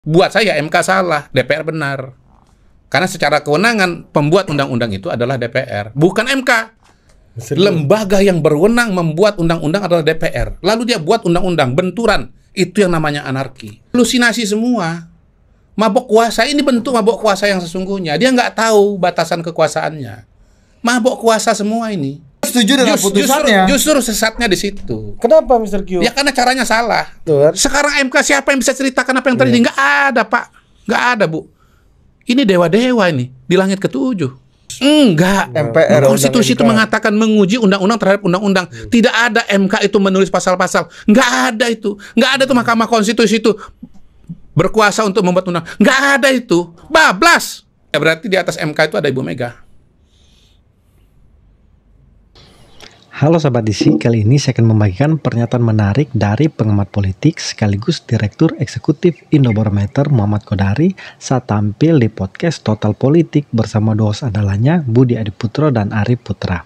Buat saya MK salah, DPR benar. Karena secara kewenangan pembuat undang-undang itu adalah DPR, bukan MK. Lembaga yang berwenang membuat undang-undang adalah DPR. Lalu dia buat undang-undang benturan. Itu yang namanya anarki. Halusinasi semua. Mabok kuasa ini bentuk mabok kuasa yang sesungguhnya. Dia nggak tahu batasan kekuasaannya. Mabok kuasa semua ini. Setuju dengan putusannya. Justru sesatnya di situ. Kenapa, Mr. Q? Ya karena caranya salah. Tuh. Sekarang MK siapa yang bisa ceritakan apa yang terjadi? Nggak ada, Pak. Nggak ada, Bu. Ini dewa-dewa ini di langit ketujuh. Enggak. MPR, konstitusi itu mengatakan menguji undang-undang terhadap undang-undang. Tidak ada MK itu menulis pasal-pasal. Nggak ada itu. Nggak ada tuh Mahkamah Konstitusi itu berkuasa untuk membuat undang. Nggak ada itu. Bablas. Ya berarti di atas MK itu ada Ibu Mega. Halo Sobat DC, kali ini saya akan membagikan pernyataan menarik dari pengamat politik sekaligus Direktur Eksekutif Indobarometer Muhammad Kodari saat tampil di podcast Total Politik bersama dua host andalanya Budi Adiputro dan Arif Putra.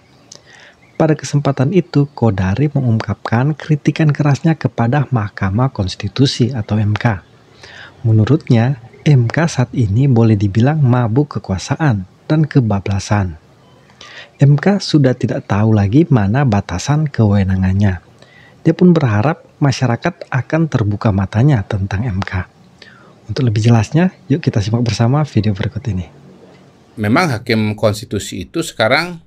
Pada kesempatan itu, Kodari mengungkapkan kritikan kerasnya kepada Mahkamah Konstitusi atau MK. Menurutnya, MK saat ini boleh dibilang mabuk kekuasaan dan kebablasan. MK sudah tidak tahu lagi mana batasan kewenangannya. Dia pun berharap masyarakat akan terbuka matanya tentang MK. Untuk lebih jelasnya, yuk kita simak bersama video berikut ini. Memang hakim konstitusi itu sekarang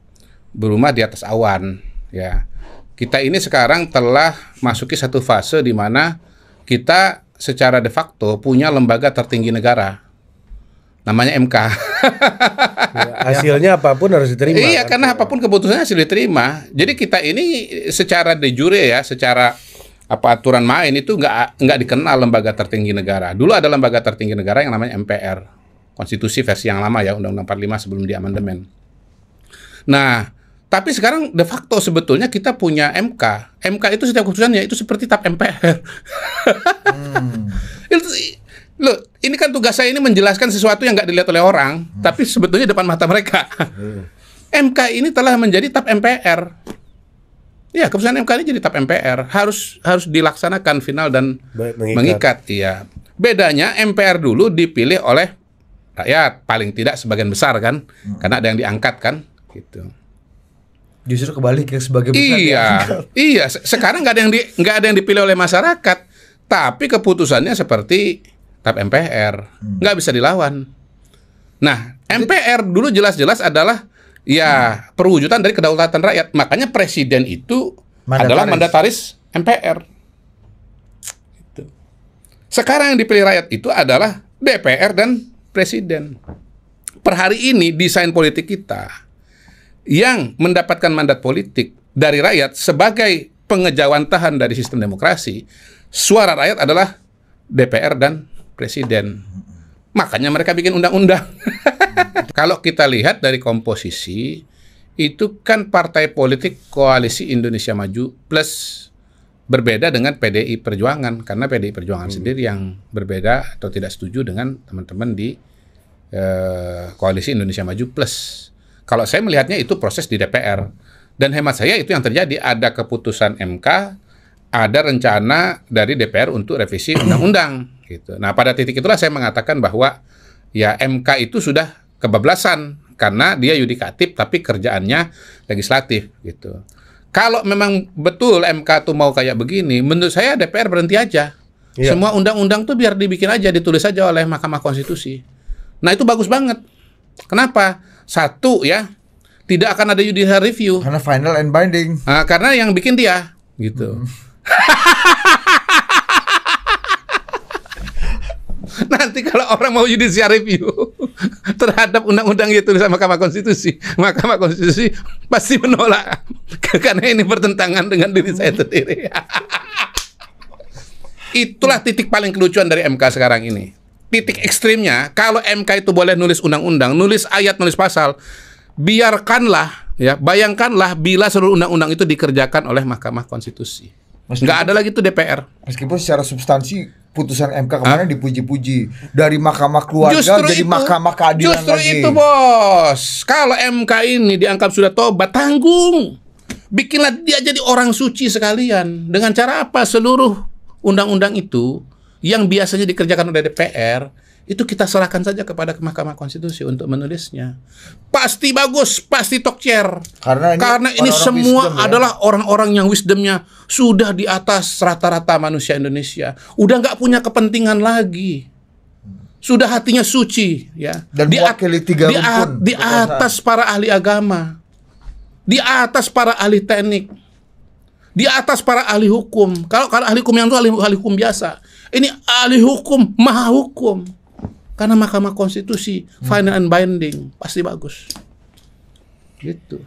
berumah di atas awan, ya. Kita ini sekarang telah masuki satu fase di mana kita secara de facto punya lembaga tertinggi negara. Namanya MK. Ya, hasilnya apapun harus diterima. Iya, kan? karena apapun keputusannya harus diterima. Jadi kita ini secara de jure ya, secara aturan main itu nggak dikenal lembaga tertinggi negara. Dulu ada lembaga tertinggi negara yang namanya MPR, konstitusi versi yang lama ya, Undang-Undang 45 sebelum diamandemen. Nah, tapi sekarang de facto sebetulnya kita punya MK. MK itu setiap keputusannya itu seperti tap MPR. Loh, ini kan tugas saya ini menjelaskan sesuatu yang nggak dilihat oleh orang, tapi sebetulnya depan mata mereka. MK ini telah menjadi tap MPR. Ya, keputusan MK ini jadi tap MPR. Harus dilaksanakan final dan mengikat. Iya. Bedanya MPR dulu dipilih oleh rakyat, paling tidak sebagian besar kan, karena ada yang diangkat kan, gitu. Justru kebalik ya, sebagai besar. Iya, iya. Sekarang nggak ada yang dipilih oleh masyarakat, tapi keputusannya seperti tap MPR, nggak bisa dilawan. Nah, MPR dulu jelas-jelas adalah ya perwujudan dari kedaulatan rakyat. Makanya presiden itu adalah mandataris MPR. Gitu. Sekarang yang dipilih rakyat itu adalah DPR dan presiden. Per hari ini desain politik kita yang mendapatkan mandat politik dari rakyat sebagai pengejawantahan dari sistem demokrasi, suara rakyat adalah DPR dan presiden. Makanya mereka bikin undang-undang. Kalau kita lihat dari komposisi, itu kan partai politik Koalisi Indonesia Maju plus berbeda dengan PDI Perjuangan. Karena PDI Perjuangan sendiri yang berbeda atau tidak setuju dengan teman-teman di Koalisi Indonesia Maju plus. Kalau saya melihatnya itu proses di DPR. Dan hemat saya itu yang terjadi. Ada keputusan MK, ada rencana dari DPR untuk revisi undang-undang. Gitu. Nah, pada titik itulah saya mengatakan bahwa ya MK itu sudah kebablasan karena dia yudikatif tapi kerjaannya legislatif gitu. Kalau memang betul MK tuh mau kayak begini, menurut saya DPR berhenti aja. Iya. Semua undang-undang tuh biar dibikin aja, ditulis aja oleh Mahkamah Konstitusi. Nah, itu bagus banget. Kenapa? Satu ya, tidak akan ada judicial review. Karena final and binding. Nah, karena yang bikin dia gitu. Nanti kalau orang mau judicial review terhadap undang-undang yang ditulis sama Mahkamah Konstitusi pasti menolak karena ini bertentangan dengan diri saya sendiri. Itulah titik paling kelucuan dari MK sekarang ini. Titik ekstrimnya, kalau MK itu boleh nulis undang-undang, nulis ayat, nulis pasal, biarkanlah, ya, bayangkanlah bila seluruh undang-undang itu dikerjakan oleh Mahkamah Konstitusi. Nggak ada lagi tuh DPR. Meskipun secara substansi putusan MK kemarin dipuji-puji dari Mahkamah Keluarga jadi Mahkamah Keadilan justru lagi. Itu bos, kalau MK ini dianggap sudah tobat, tanggung, bikinlah dia jadi orang suci sekalian. Dengan cara apa? Seluruh undang-undang itu yang biasanya dikerjakan oleh DPR, itu kita serahkan saja kepada Mahkamah Konstitusi untuk menulisnya. Pasti bagus, pasti tokcer. Karena ini semua adalah orang-orang yang wisdomnya sudah di atas rata-rata manusia Indonesia. Udah nggak punya kepentingan lagi. Sudah hatinya suci, ya. Dan mewakili tiga rumpun di atas para ahli agama, di atas para ahli teknik, di atas para ahli hukum. Kalau ahli hukum yang itu ahli hukum biasa, ini ahli hukum, maha hukum. Karena Mahkamah Konstitusi final and binding, pasti bagus. Gitu.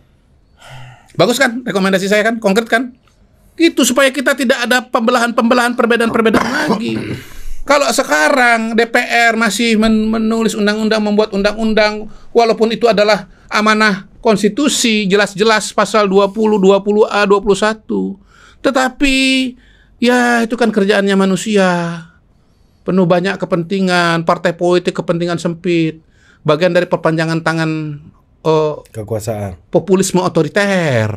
Bagus kan rekomendasi saya kan? Konkret kan? Gitu supaya kita tidak ada pembelahan-pembelahan, perbedaan-perbedaan lagi. Kalau sekarang DPR masih menulis undang-undang, membuat undang-undang, walaupun itu adalah amanah konstitusi, jelas-jelas pasal 20, 20A, 21. Tetapi, ya itu kan kerjaannya manusia. Penuh banyak kepentingan, partai politik kepentingan sempit. Bagian dari perpanjangan tangan kekuasaan. Populisme otoriter.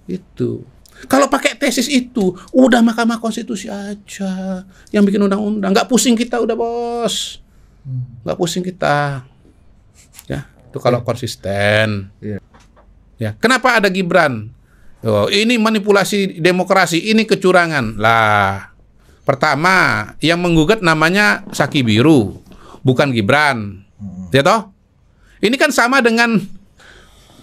Itu. Kalau pakai tesis itu, udah Mahkamah Konstitusi aja yang bikin undang-undang. Nggak pusing kita udah, bos. Nggak pusing kita. Ya, itu kalau konsisten. Ya, kenapa ada Gibran? Oh, ini manipulasi demokrasi, ini kecurangan. Lah, pertama yang menggugat namanya Saki Biru, bukan Gibran. Ya toh? Ini kan sama dengan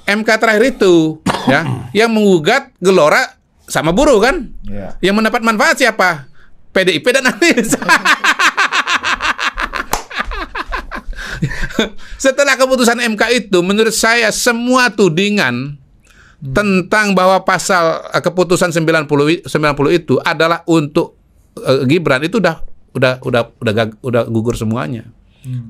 MK terakhir itu, ya, yang menggugat Gelora sama buruh kan? Ya. Yang mendapat manfaat siapa? PDIP dan Anies. Setelah keputusan MK itu, menurut saya semua tudingan tentang bahwa pasal keputusan 90 itu adalah untuk Gibran itu udah gugur semuanya.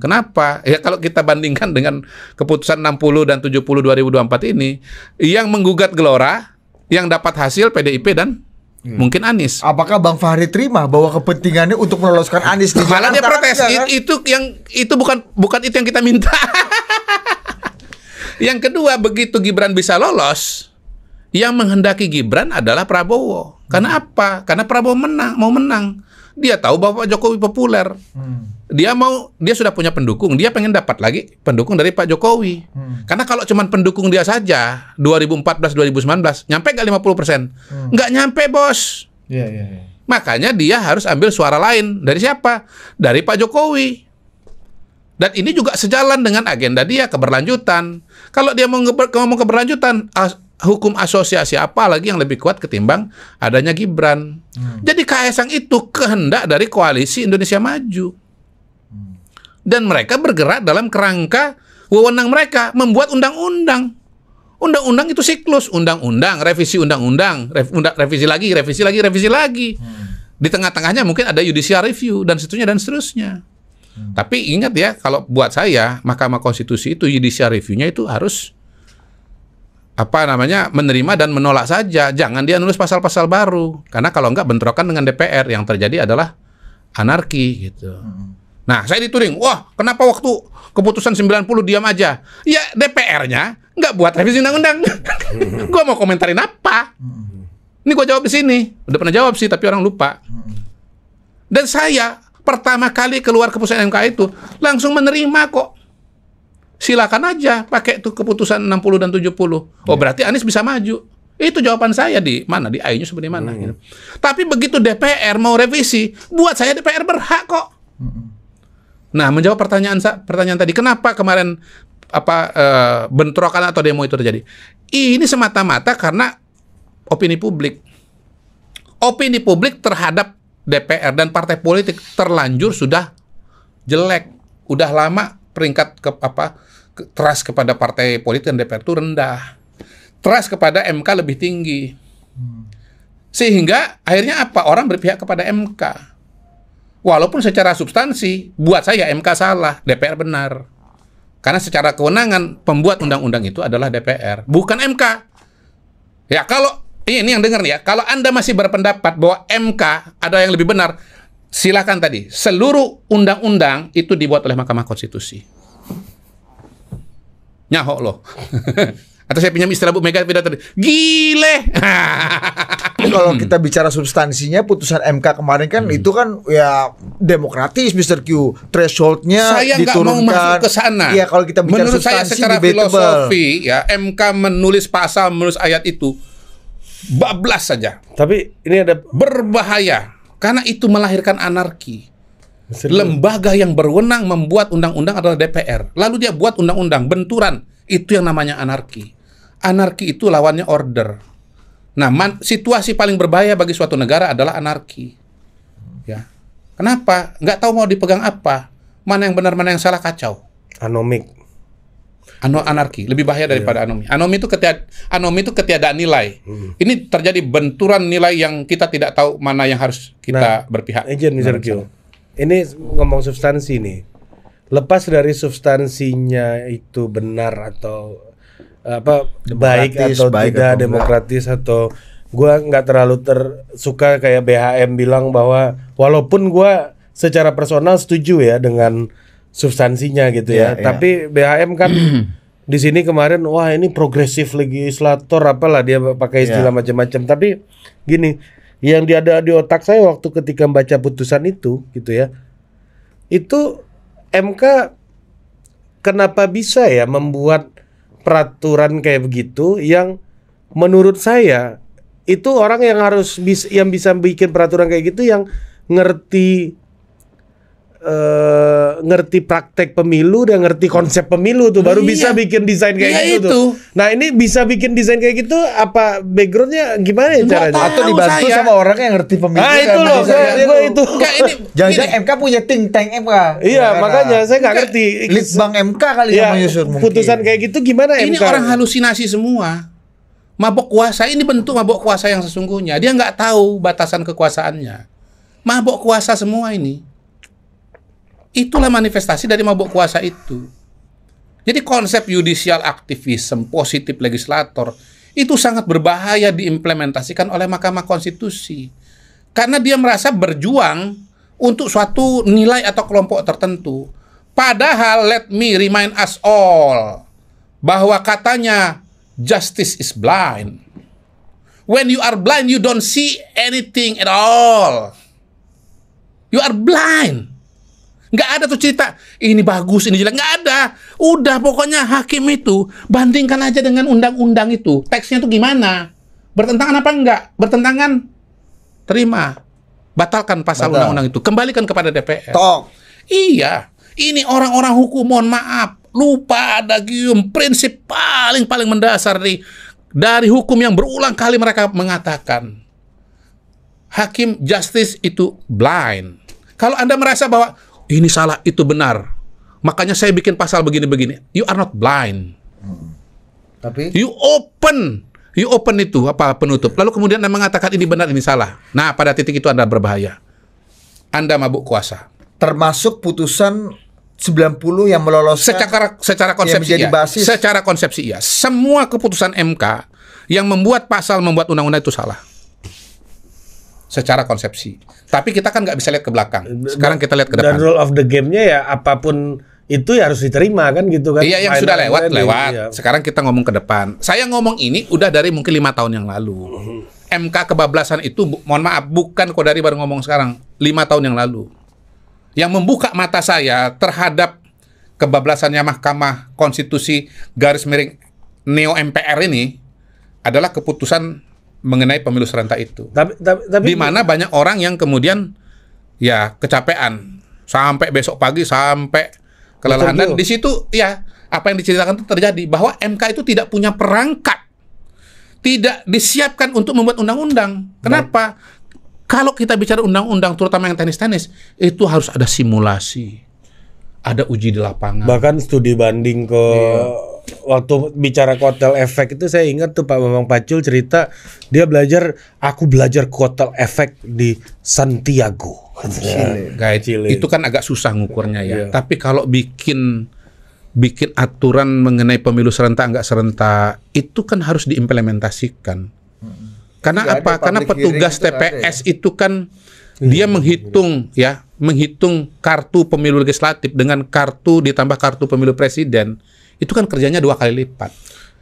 Kenapa? Ya kalau kita bandingkan dengan keputusan 60 dan 70 2024 ini, yang menggugat Gelora, yang dapat hasil PDIP dan mungkin Anies. Apakah Bang Fahri terima bahwa kepentingannya untuk meloloskan Anies di malah dia protes? Kan? Itu bukan itu yang kita minta. Yang kedua, begitu Gibran bisa lolos, yang menghendaki Gibran adalah Prabowo. Karena apa? Karena Prabowo mau menang. Dia tahu bahwa Pak Jokowi populer. Dia sudah punya pendukung. Dia pengen dapat lagi pendukung dari Pak Jokowi. Karena kalau cuma pendukung dia saja 2014-2019 nyampe nggak 50%? Nggak nyampe, bos. Makanya dia harus ambil suara lain. Dari siapa? Dari Pak Jokowi. Dan ini juga sejalan dengan agenda dia keberlanjutan. Kalau dia mau ngomong keberlanjutan, hukum asosiasi apa lagi yang lebih kuat ketimbang adanya Gibran. Jadi Kaesang itu kehendak dari koalisi Indonesia Maju. Dan mereka bergerak dalam kerangka wewenang mereka membuat undang-undang. Undang-undang itu siklus, undang-undang, revisi undang-undang, revisi lagi. Di tengah-tengahnya mungkin ada judicial review dan seterusnya dan seterusnya. Tapi ingat ya, kalau buat saya Mahkamah Konstitusi itu judicial review-nya itu harus menerima dan menolak saja. Jangan dia nulis pasal-pasal baru. Karena kalau enggak bentrokan dengan DPR, yang terjadi adalah anarki gitu. Nah, saya dituding, wah, kenapa waktu keputusan 90 diam aja? Ya, DPR-nya nggak buat revisi undang-undang. Gua mau komentarin apa? Ini gua jawab di sini. Udah pernah jawab sih, tapi orang lupa. Dan saya pertama kali keluar keputusan MK itu langsung menerima kok. Silakan aja pakai tuh keputusan 60 dan 70. Oh, berarti Anies bisa maju. Itu jawaban saya di mana? Di I-nya sebenarnya mana gitu. Tapi begitu DPR mau revisi, buat saya DPR berhak kok. Nah, menjawab pertanyaan tadi, kenapa kemarin bentrokan atau demo itu terjadi? Ini semata-mata karena opini publik. Opini publik terhadap DPR dan partai politik terlanjur sudah jelek. Udah lama peringkat trust kepada partai politik dan DPR itu rendah. Trust kepada MK lebih tinggi. Sehingga akhirnya apa? Orang berpihak kepada MK. Walaupun secara substansi, buat saya MK salah, DPR benar. Karena secara kewenangan, pembuat undang-undang itu adalah DPR, bukan MK. Ya, kalau, ini yang dengar nih ya, kalau Anda masih berpendapat bahwa MK ada yang lebih benar, silakan tadi, seluruh undang-undang itu dibuat oleh Mahkamah Konstitusi. Nyahok loh. Atau saya pinjam istilah Bu Mega pidato tadi, gile. Tapi kalau kita bicara substansinya, putusan MK kemarin kan itu kan ya demokratis, Mr. Q. Thresholdnya saya nggak mau diturunkan. masuk ke sana. Iya, kalau kita bicara menurut saya substansi, secara debatable. filosofi ya MK menulis pasal, menulis ayat itu bablas saja. Tapi ini ada Berbahaya karena itu melahirkan anarki. Lembaga yang berwenang membuat undang-undang adalah DPR. Lalu dia buat undang-undang benturan. Itu yang namanya anarki. Anarki itu lawannya order. Nah, situasi paling berbahaya bagi suatu negara adalah anarki. Ya. Kenapa? Nggak tahu mau dipegang apa. Mana yang benar, mana yang salah, kacau. anomik. Anarki lebih bahaya daripada anomi. Anomi itu ketiadaan nilai. Ini terjadi benturan nilai yang kita tidak tahu mana yang harus kita berpihak. Izin Mr. Q. Ini ngomong substansi nih. Lepas dari substansinya itu benar atau baik atau tidak demokratis atau gua nggak terlalu suka kayak BHM bilang bahwa walaupun gua secara personal setuju ya dengan substansinya gitu ya. Tapi BHM kan di sini kemarin wah ini progresif legislator apalah dia pakai istilah macam-macam. Tapi gini, yang ada di otak saya waktu ketika membaca putusan itu gitu ya. Itu MK kenapa bisa ya membuat peraturan kayak begitu yang menurut saya itu orang yang yang bisa bikin peraturan kayak gitu yang ngerti praktek pemilu dan ngerti konsep pemilu tuh baru bisa bikin desain kayak gitu tuh. Nah ini bisa bikin desain kayak gitu apa backgroundnya gimana ya caranya? Atau dibantu sama orang yang ngerti pemilu. Ah itu loh, gue itu. Jangan-jangan MK punya think tank MK. Iya makanya saya nggak ngerti. Litbang MK kali yang menyusun mungkin. Putusan kayak gitu gimana Ini MK? orang halusinasi semua. Mabok kuasa ini bentuk mabok kuasa yang sesungguhnya. Dia nggak tahu batasan kekuasaannya. Mabok kuasa semua ini. Itulah manifestasi dari mabuk kuasa itu. Jadi konsep judicial activism, positif legislator, itu sangat berbahaya diimplementasikan oleh Mahkamah Konstitusi. Karena dia merasa berjuang untuk suatu nilai atau kelompok tertentu. Padahal let me remind us all bahwa katanya justice is blind. When you are blind, you don't see anything at all. You are blind. Nggak ada tuh cerita, ini bagus, ini jelek. Nggak ada. Udah pokoknya hakim itu, bandingkan aja dengan undang-undang itu. Teksnya tuh gimana? Bertentangan apa enggak? Bertentangan, terima. Batalkan pasal undang-undang itu. Kembalikan kepada DPR. Tok. Iya. Ini orang-orang hukum, mohon maaf. Lupa ada prinsip paling mendasar dari hukum yang berulang kali mereka mengatakan. Hakim justice itu blind. Kalau Anda merasa bahwa ini salah, itu benar, makanya saya bikin pasal begini-begini. You are not blind. Tapi you open itu penutup. Lalu kemudian Anda mengatakan ini benar, ini salah. Nah, pada titik itu Anda berbahaya. Anda mabuk kuasa. Termasuk putusan 90 yang meloloskan secara konsepsi menjadi basis. Secara konsepsi iya. Semua keputusan MK yang membuat pasal, membuat undang-undang itu salah. Secara konsepsi. Tapi kita kan nggak bisa lihat ke belakang. Sekarang kita lihat ke depan. Dan rule of the game-nya ya apapun itu ya harus diterima kan gitu kan. Iya, yang sudah lewat. Iya. Sekarang kita ngomong ke depan. Saya ngomong ini udah dari mungkin 5 tahun yang lalu. MK kebablasan itu, mohon maaf, bukan Kodari baru ngomong sekarang. 5 tahun yang lalu. Yang membuka mata saya terhadap kebablasannya Mahkamah Konstitusi _ Neo MPR ini adalah keputusan mengenai pemilu serentak itu. Tapi di mana banyak orang yang kemudian ya kecapean sampai besok pagi, sampai kelelahan. Dan di situ ya apa yang diceritakan itu terjadi bahwa MK itu tidak punya perangkat, tidak disiapkan untuk membuat undang-undang. Kenapa? Kalau kita bicara undang-undang, terutama yang teknis-teknis, itu harus ada simulasi, ada uji di lapangan. Bahkan studi banding ke waktu bicara kotel efek itu saya ingat tuh Pak Bambang Pacul cerita dia aku belajar kotel efek di Santiago. Chile. Itu kan agak susah ngukurnya ya. Tapi kalau bikin aturan mengenai pemilu serentak enggak serentak itu kan harus diimplementasikan. Karena apa? Karena petugas TPS itu kan dia menghitung kartu pemilu legislatif dengan kartu ditambah kartu pemilu presiden. Itu kan kerjanya 2 kali lipat.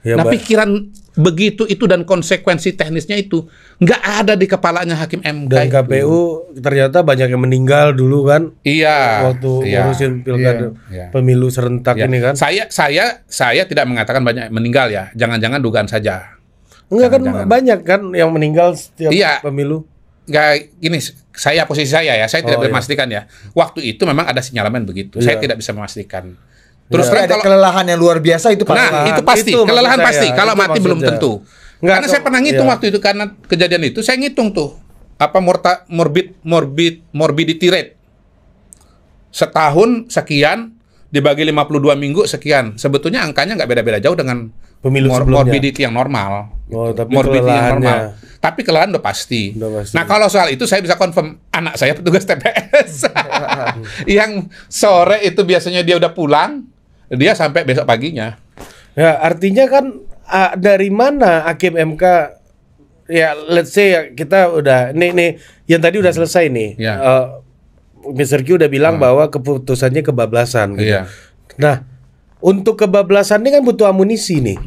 Ya, nah, pikiran begitu itu dan konsekuensi teknisnya itu nggak ada di kepalanya hakim MK. Dan KPU ternyata banyak yang meninggal dulu kan? Iya. Waktu ngurusin pilkada pemilu serentak ini kan? Saya tidak mengatakan banyak yang meninggal ya. Jangan-jangan dugaan saja. Enggak kan banyak kan yang meninggal setiap pemilu. Nggak, gini, posisi saya ya, saya tidak bisa memastikan ya. Waktu itu memang ada sinyalemen begitu. Saya tidak bisa memastikan. Terus ada kelelahan yang luar biasa itu pasti. Nah, itu pasti. Kelelahan pasti. Kalau mati belum tentu. Karena saya pernah ngitung waktu itu, karena kejadian itu saya ngitung tuh apa morbidity rate. Setahun sekian dibagi 52 minggu sekian. Sebetulnya angkanya nggak beda-beda jauh dengan pemilu morbidity yang normal. Tapi morbidity yang normal. Tapi kelelahan udah pasti. Nah, kalau soal itu saya bisa confirm, anak saya petugas TPS. Yang sore itu biasanya dia udah pulang, dia sampai besok paginya. Ya, artinya kan dari mana hakim MK ya, let's say ya, kita udah nih yang tadi udah selesai nih. Mr. Q udah bilang bahwa keputusannya kebablasan gitu. Nah, untuk kebablasan ini kan butuh amunisi nih.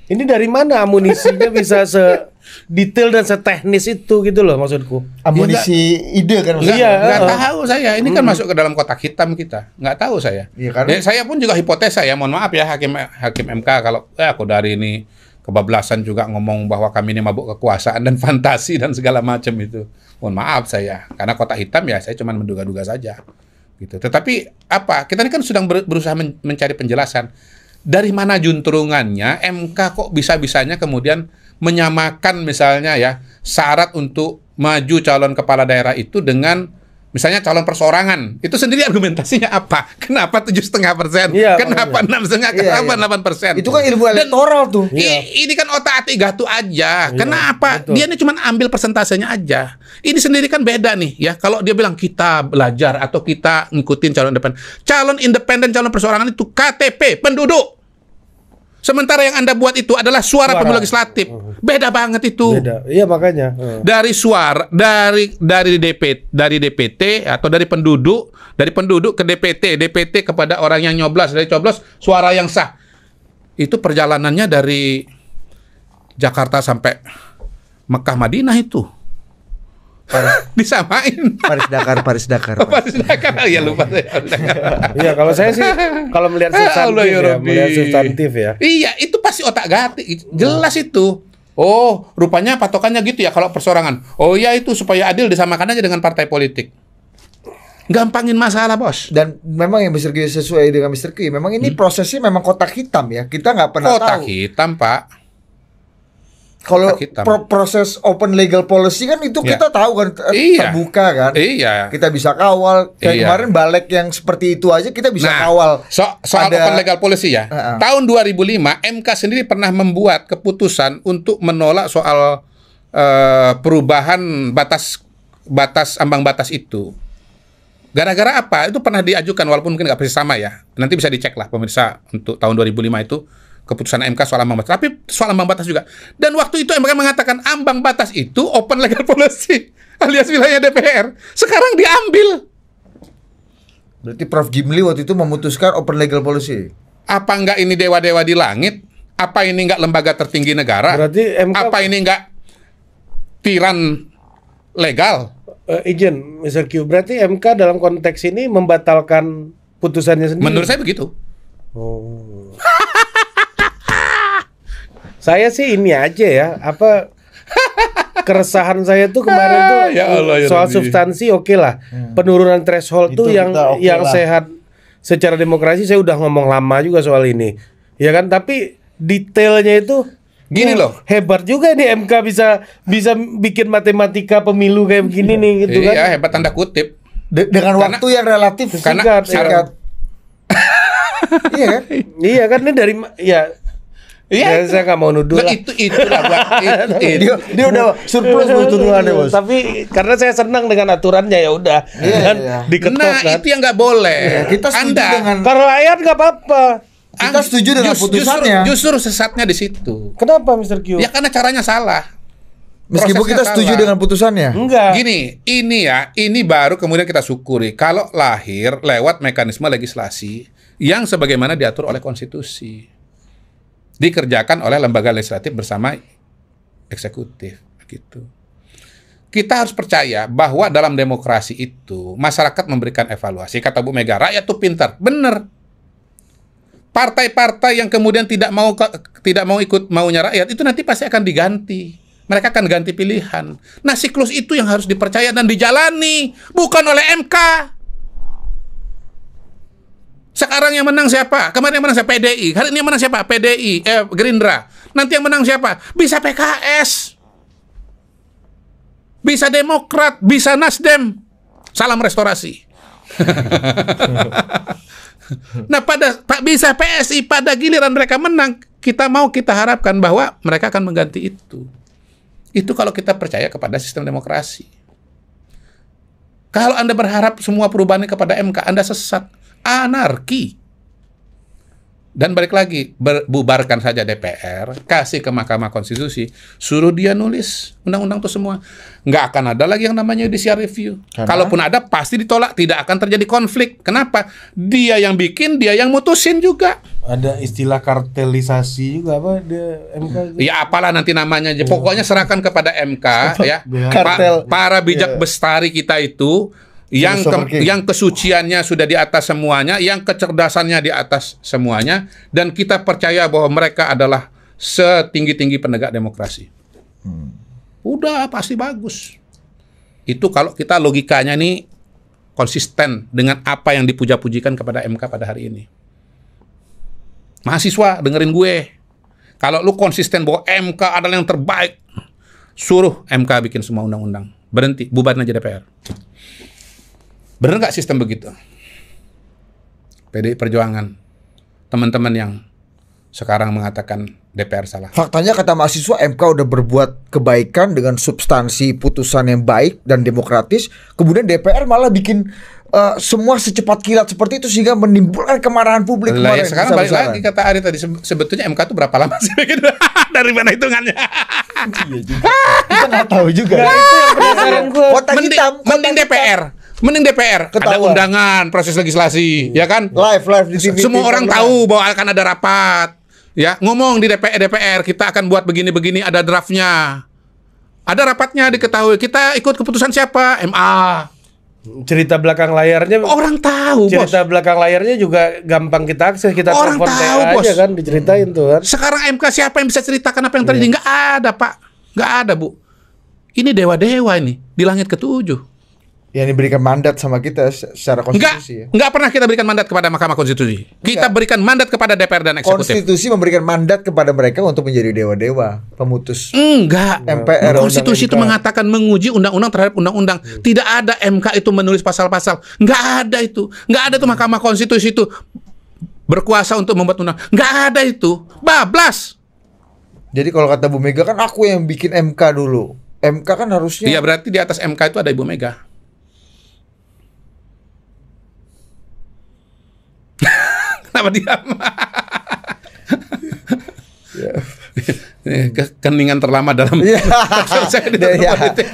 Ini dari mana amunisinya bisa sedetail dan seteknis itu gitu loh maksudku. Amunisi ide kan maksudnya. Nggak tahu saya. Ini kan masuk ke dalam kotak hitam kita. Nggak tahu saya. Saya pun juga hipotesa ya. Mohon maaf ya hakim MK kalau Kodari ini kebablasan juga ngomong bahwa kami ini mabuk kekuasaan dan fantasi dan segala macam itu. Mohon maaf saya. Karena kotak hitam ya saya cuma menduga-duga saja. Gitu. Tetapi kita ini kan sedang berusaha mencari penjelasan. Dari mana juntrungannya MK kok bisa-bisanya kemudian menyamakan misalnya ya syarat untuk maju calon kepala daerah itu dengan misalnya calon perseorangan. Itu sendiri argumentasinya apa? Kenapa 7,5%? Kenapa 6,5%? Kenapa 8%? Itu kan ilmu elektoral tuh. Ini kan otak-atik gatu aja. Kenapa? Dia ini cuma ambil persentasenya aja. Ini sendiri kan beda nih ya. Kalau dia bilang kita belajar atau kita ngikutin calon independen. Calon independen, calon perseorangan itu KTP penduduk. Sementara yang Anda buat itu adalah suara pemilu legislatif. Beda banget itu. Beda. Iya makanya. Dari suara dari DPT atau dari penduduk ke DPT kepada orang yang nyoblos, dari coblos suara yang sah. Itu perjalanannya dari Jakarta sampai Mekah Madinah itu. Disamain. Paris Dakar. Ya lupa saya. Iya, kalau saya sih kalau melihat substantif ya. Iya, itu pasti otak gatik. Jelas itu. Oh, rupanya patokannya gitu ya kalau perseorangan. Oh iya, itu supaya adil disamakan aja dengan partai politik. Gampangin masalah, Bos. Dan memang yang Mr. Q sesuai dengan Mr. Q, memang ini prosesnya memang kotak hitam ya. Kita nggak pernah tahu. Kotak hitam, Pak. Kalau proses open legal policy kan itu kita tahu kan terbuka kan. Kita bisa kawal. Kayak kemarin balik yang seperti itu aja kita bisa kawal. Soal open legal policy ya. Tahun 2005 MK sendiri pernah membuat keputusan untuk menolak soal perubahan batas ambang batas itu. Gara-gara apa? Itu pernah diajukan walaupun mungkin nggak persis sama ya. Nanti bisa dicek lah pemirsa untuk tahun 2005 itu. Keputusan MK soal ambang batas, tapi soal ambang batas juga. Dan waktu itu MK mengatakan ambang batas itu open legal policy alias wilayah DPR. Sekarang diambil. Berarti Prof. Jimli waktu itu memutuskan open legal policy. Apa enggak ini dewa-dewa di langit? Apa ini enggak lembaga tertinggi negara? Berarti MK... Apa ini enggak tiran legal? Izin, Mr. Q. Berarti MK dalam konteks ini membatalkan putusannya sendiri. Menurut saya begitu. Oh. Saya sih ini aja ya, keresahan saya tuh kemarin tuh soal substansi lah. Penurunan threshold tuh yang sehat secara demokrasi saya udah ngomong lama juga soal ini. Ya kan, tapi detailnya itu gini loh. Hebat juga nih MK bisa bikin matematika pemilu kayak begini nih gitu kan. Iya, hebat tanda kutip. Dengan waktu yang relatif singkat. Iya kan? Iya kan, ini dari Iya, saya nggak mau nuduh lah. Itulah buat dia udah surplus buat tuduhannya, Bos. Tapi karena saya senang dengan aturannya ya udah. Diketok kan. Itu yang nggak boleh. Kita setuju dengan kalau rakyat nggak apa-apa. Kita setuju dengan putusannya. Justru sesatnya di situ. Kenapa, Mr. Q? Ya karena caranya salah. Meskipun kita setuju dengan putusannya. Enggak. Gini, ini baru kemudian kita syukuri kalau lahir lewat mekanisme legislasi yang sebagaimana diatur oleh konstitusi. dikerjakan oleh lembaga legislatif bersama eksekutif gitu. Kita harus percaya bahwa dalam demokrasi itu masyarakat memberikan evaluasi. Kata Bu Mega, rakyat tuh pintar. Bener. Partai-partai yang kemudian tidak mau ikut maunya rakyat itu nanti pasti akan diganti. Mereka akan ganti pilihan. Nah, siklus itu yang harus dipercaya dan dijalani, bukan oleh MK. Sekarang yang menang siapa? Kemarin yang menang siapa? PDI. Hari ini yang menang siapa? PDI, Gerindra. Nanti yang menang siapa? Bisa PKS. Bisa Demokrat, bisa Nasdem. Salam restorasi. Nah, bisa PSI, pada giliran mereka menang, kita harapkan bahwa mereka akan mengganti itu. Itu kalau kita percaya kepada sistem demokrasi. Kalau Anda berharap semua perubahannya kepada MK, Anda sesat. Anarki. Dan balik lagi, bubarkan saja DPR, kasih ke Mahkamah Konstitusi, suruh dia nulis undang-undang itu semua. Nggak akan ada lagi yang namanya judicial review. Kalaupun ada, pasti ditolak, tidak akan terjadi konflik. Kenapa? Dia yang bikin, dia yang mutusin juga. Ada istilah kartelisasi juga apa di MK? Ya apalah nanti namanya, pokoknya serahkan kepada MK ya. Para bijak bestari kita itu, yang kesuciannya sudah di atas semuanya, yang kecerdasannya di atas semuanya, dan kita percaya bahwa mereka adalah setinggi-tinggi penegak demokrasi. Udah pasti bagus. Itu kalau kita logikanya nih konsisten dengan apa yang dipuja-pujikan kepada MK pada hari ini. Mahasiswa, dengerin gue. Kalau lu konsisten bahwa MK adalah yang terbaik, suruh MK bikin semua undang-undang. Berhenti, bubarin aja DPR. Bener nggak sistem begitu? PDI Perjuangan, teman-teman yang sekarang mengatakan DPR salah. Faktanya kata mahasiswa, MK udah berbuat kebaikan dengan substansi putusan yang baik dan demokratis. Kemudian DPR malah bikin semua secepat kilat seperti itu sehingga menimbulkan kemarahan publik. Ya, sekarang balik lagi kata Ari tadi, sebetulnya MK itu berapa lama sih? Dari mana hitungannya? Iya juga. Kita nggak tahu juga. Nah, itu yang penasaran gue. Mending DPR. Mending DPR, ada undangan, proses legislasi, ya kan? Live di TV. Semua orang tahu bahwa akan ada rapat. Ya, ngomong di DPR, kita akan buat begini-begini, ada draftnya. Ada rapatnya diketahui. Kita ikut keputusan siapa? MA. Cerita belakang layarnya orang tahu, cerita bos. Belakang layarnya juga gampang kita akses, kita orang tahu, bos. Aja kan diceritain tuh kan. Sekarang MK siapa yang bisa ceritakan apa yang terjadi? Nggak ada, Pak. Nggak ada, Bu. Ini dewa-dewa ini di langit ketujuh. Yang diberikan mandat sama kita secara konstitusi. Enggak pernah kita berikan mandat kepada Mahkamah Konstitusi. Kita berikan mandat kepada DPR dan eksekutif. Konstitusi memberikan mandat kepada mereka untuk menjadi dewa-dewa pemutus. Enggak. MPR. Konstitusi itu mengatakan menguji undang-undang terhadap undang-undang. Tidak ada MK itu menulis pasal-pasal. Enggak ada itu. Enggak ada tuh Mahkamah Konstitusi itu berkuasa untuk membuat undang. Enggak ada itu. Bablas. Jadi kalau kata Bu Mega kan aku yang bikin MK dulu. MK kan harusnya. Iya, berarti di atas MK itu ada Ibu Mega. Kenapa diam? Keningan terlama dalam saya di politik.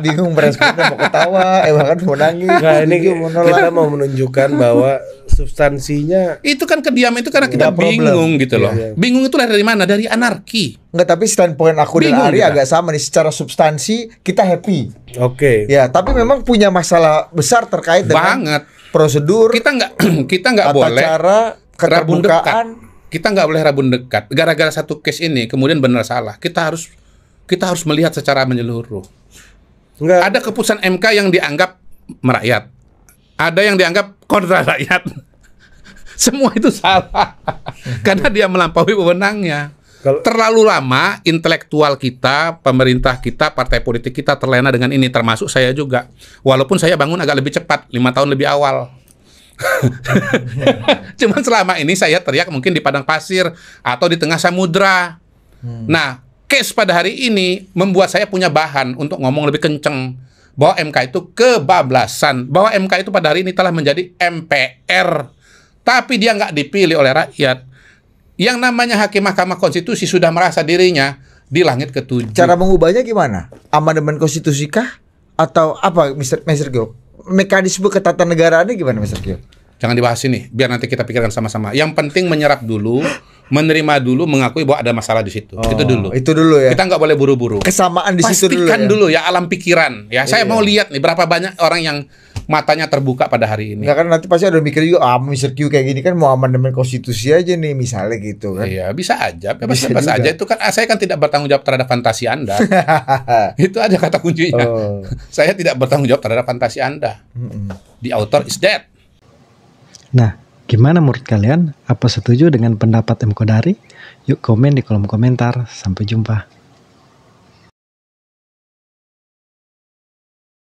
Bingung meresponnya, mau ketawa, bahkan mau nangis. Nah, ini kita mau menunjukkan bahwa substansinya itu kan kediam itu karena kita bingung gitu loh. Bingung itu dari mana? Dari anarki. Enggak, tapi standpoint aku dan Ari agak sama nih. Secara substansi kita happy. Oke. Ya, tapi memang punya masalah besar terkait dengan prosedur. Kita nggak boleh rabun dekat. Kita nggak boleh rabun dekat. Gara-gara satu case ini kemudian benar salah. Kita harus melihat secara menyeluruh. Ada keputusan MK yang dianggap merakyat. Ada yang dianggap kontra rakyat. Semua itu salah. Karena dia melampaui wewenangnya. Terlalu lama intelektual kita, pemerintah kita, partai politik kita terlena dengan ini, termasuk saya juga. Walaupun saya bangun agak lebih cepat, 5 tahun lebih awal. Cuman selama ini saya teriak mungkin di padang pasir atau di tengah samudra. Nah, case pada hari ini membuat saya punya bahan untuk ngomong lebih kenceng bahwa MK itu kebablasan, bahwa MK itu pada hari ini telah menjadi MPR, tapi dia nggak dipilih oleh rakyat. Yang namanya hakim Mahkamah Konstitusi sudah merasa dirinya di langit ketujuh. Cara mengubahnya gimana? Amandemen konstitusi kah? Atau apa, Mr. Gyo? Mekanisme ketatanegaraan gimana, Mr. Gyo? Jangan dibahas ini, biar nanti kita pikirkan sama-sama. Yang penting menyerap dulu, menerima dulu, mengakui bahwa ada masalah di situ. Itu dulu. Itu dulu ya. Kita nggak boleh buru-buru. Kesamaan di situ dulu. Pastikan dulu ya alam pikiran. Ya, saya mau lihat nih berapa banyak orang yang matanya terbuka pada hari ini. Nggak, kan nanti pasti ada mikir juga, Mr. Q kayak gini kan mau amandemen konstitusi aja nih misalnya gitu kan. Iya, bisa aja. Bebas aja. Itu kan saya kan tidak bertanggung jawab terhadap fantasi Anda. Itu aja kata kuncinya. Saya tidak bertanggung jawab terhadap fantasi Anda. The author is dead. Nah, gimana menurut kalian? Apa setuju dengan pendapat M. Kodari? Yuk komen di kolom komentar. Sampai jumpa.